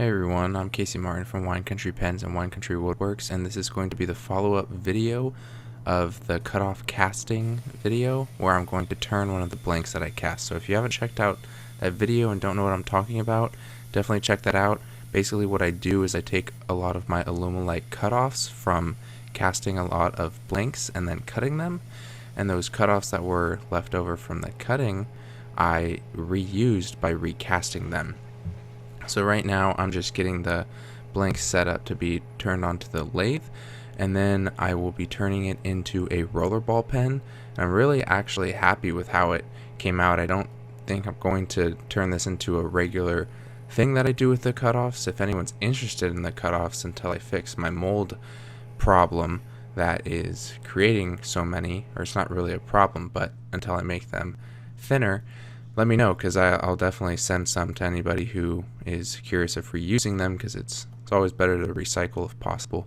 Hey everyone, I'm Casey Martin from Wine Country Pens and Wine Country Woodworks, and this is going to be the follow-up video of the cutoff casting video where I'm going to turn one of the blanks that I cast. So if you haven't checked out that video and don't know what I'm talking about, definitely check that out. Basically what I do is I take a lot of my Alumilite cutoffs from casting a lot of blanks and then cutting them, and those cutoffs that were left over from the cutting I reused by recasting them. So right now I'm just getting the blank set up to be turned onto the lathe, and then I will be turning it into a rollerball pen. And I'm really actually happy with how it came out. I don't think I'm going to turn this into a regular thing that I do with the cutoffs. If anyone's interested in the cutoffs until I fix my mold problem that is creating so many, or it's not really a problem, but until I make them thinner, let me know, because I'll definitely send some to anybody who is curious of reusing them, because it's always better to recycle if possible.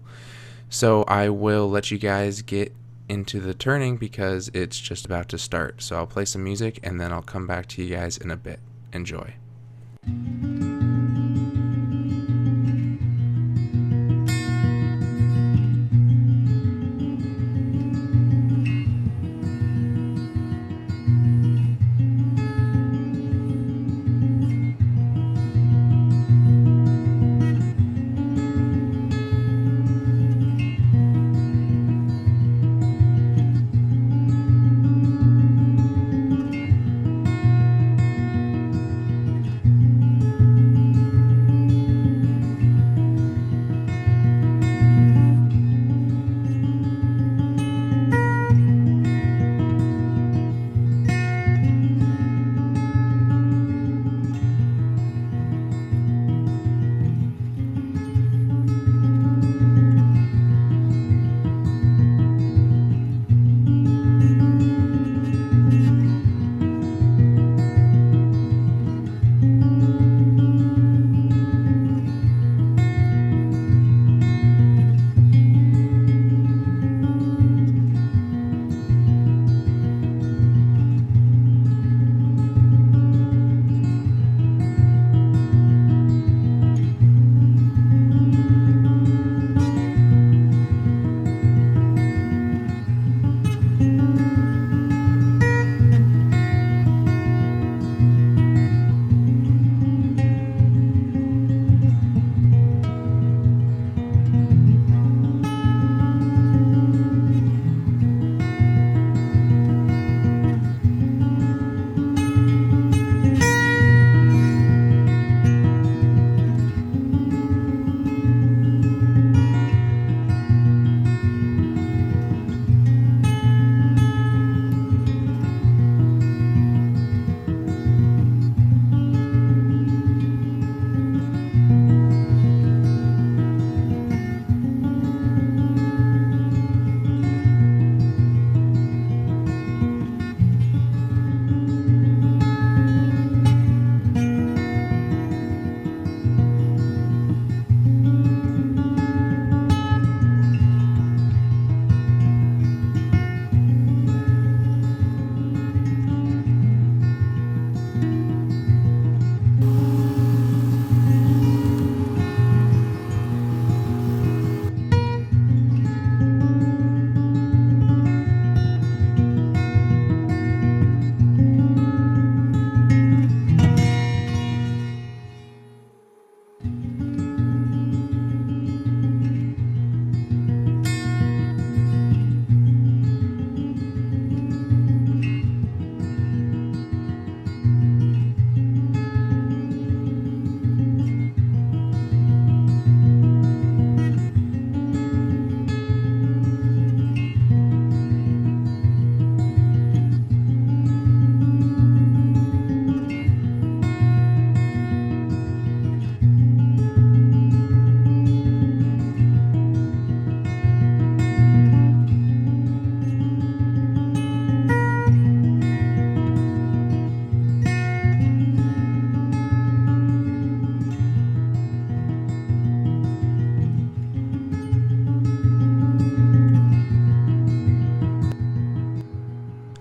So I will let you guys get into the turning because it's just about to start. So I'll play some music and then I'll come back to you guys in a bit. Enjoy.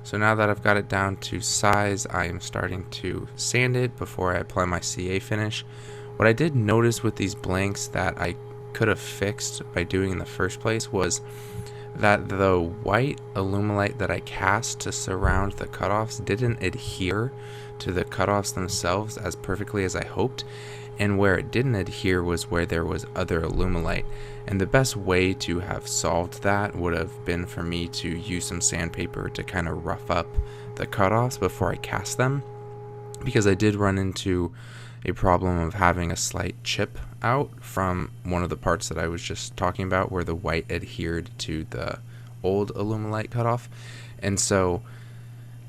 So now that I've got it down to size, I am starting to sand it before I apply my CA finish. What I did notice with these blanks that I could have fixed by doing in the first place was that the white Alumilite that I cast to surround the cutoffs didn't adhere to the cutoffs themselves as perfectly as I hoped, and where it didn't adhere was where there was other Alumilite. And the best way to have solved that would have been for me to use some sandpaper to kind of rough up the cutoffs before I cast them, because I did run into a problem of having a slight chip out from one of the parts that I was just talking about where the white adhered to the old Alumilite cutoff. And so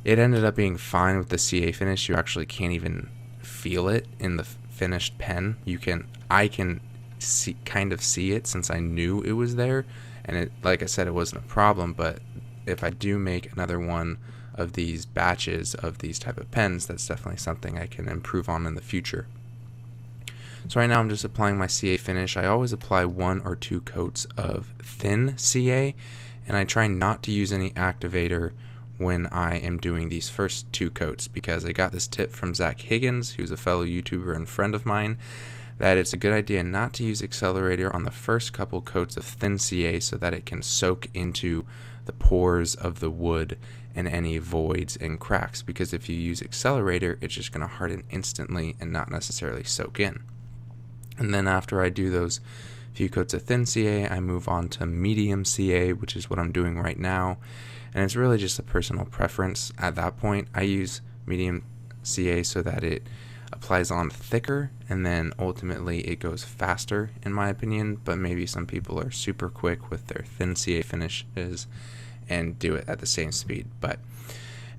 it ended up being fine with the CA finish. You actually can't even feel it in the finished pen. I can kind of see it since I knew it was there, and it, like I said, it wasn't a problem. But if I do make another one of these batches of these type of pens, that's definitely something I can improve on in the future. So right now I'm just applying my CA finish. I always apply 1 or 2 coats of thin CA, and I try not to use any activator when I am doing these first 2 coats, because I got this tip from Higgins, who's a fellow YouTuber and friend of mine, that it's a good idea not to use accelerator on the first couple coats of thin CA so that it can soak into the pores of the wood and any voids and cracks, because if you use accelerator, it's just going to harden instantly and not necessarily soak in. And then after I do those few coats of thin CA, I move on to medium CA, which is what I'm doing right now. And it's really just a personal preference at that point. I use medium CA so that it applies on thicker, and then ultimately it goes faster in my opinion, but maybe some people are super quick with their thin CA finishes and do it at the same speed. But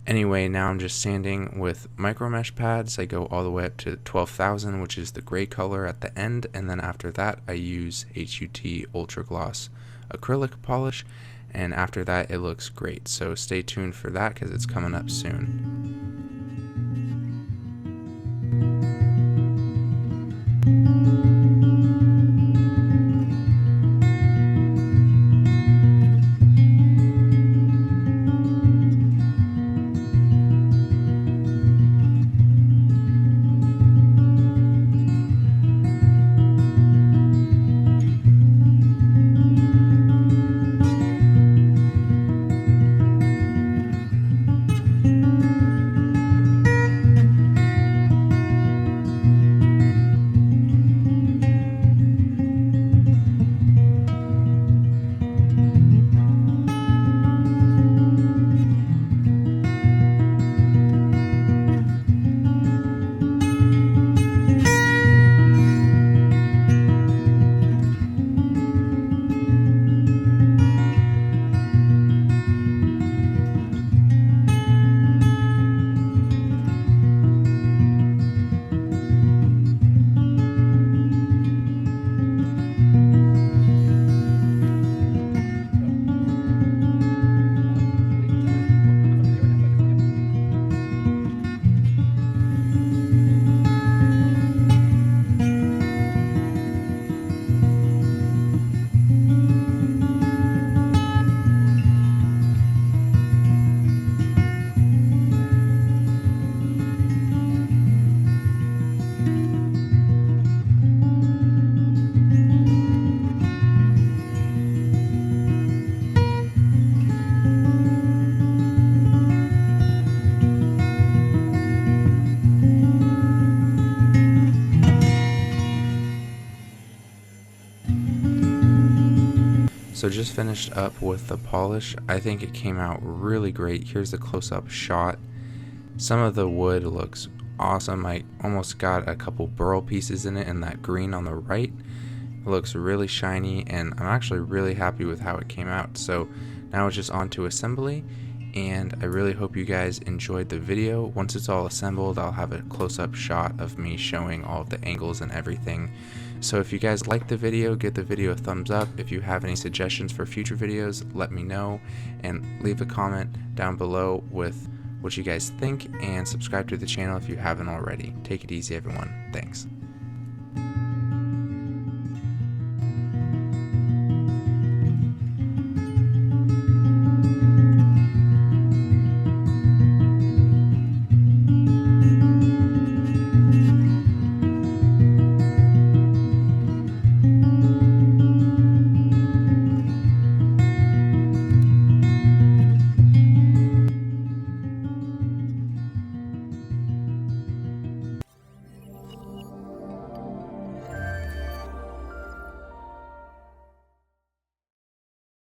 anyway, now I'm just sanding with micro mesh pads. I go all the way up to 12,000, which is the gray color at the end, and then after that I use HUT Ultra Gloss acrylic polish, and after that it looks great. So stay tuned for that because it's coming up soon. So just finished up with the polish. I think it came out really great. Here's the close-up shot. Some of the wood looks awesome. I almost got a couple burl pieces in it, and that green on the right. It looks really shiny, and I'm actually really happy with how it came out. So now it's just on to assembly, and I really hope you guys enjoyed the video. Once it's all assembled, I'll have a close-up shot of me showing all of the angles and everything. So if you guys liked the video, give the video a thumbs up. If you have any suggestions for future videos, let me know, and leave a comment down below with what you guys think, and subscribe to the channel if you haven't already. Take it easy, everyone. Thanks.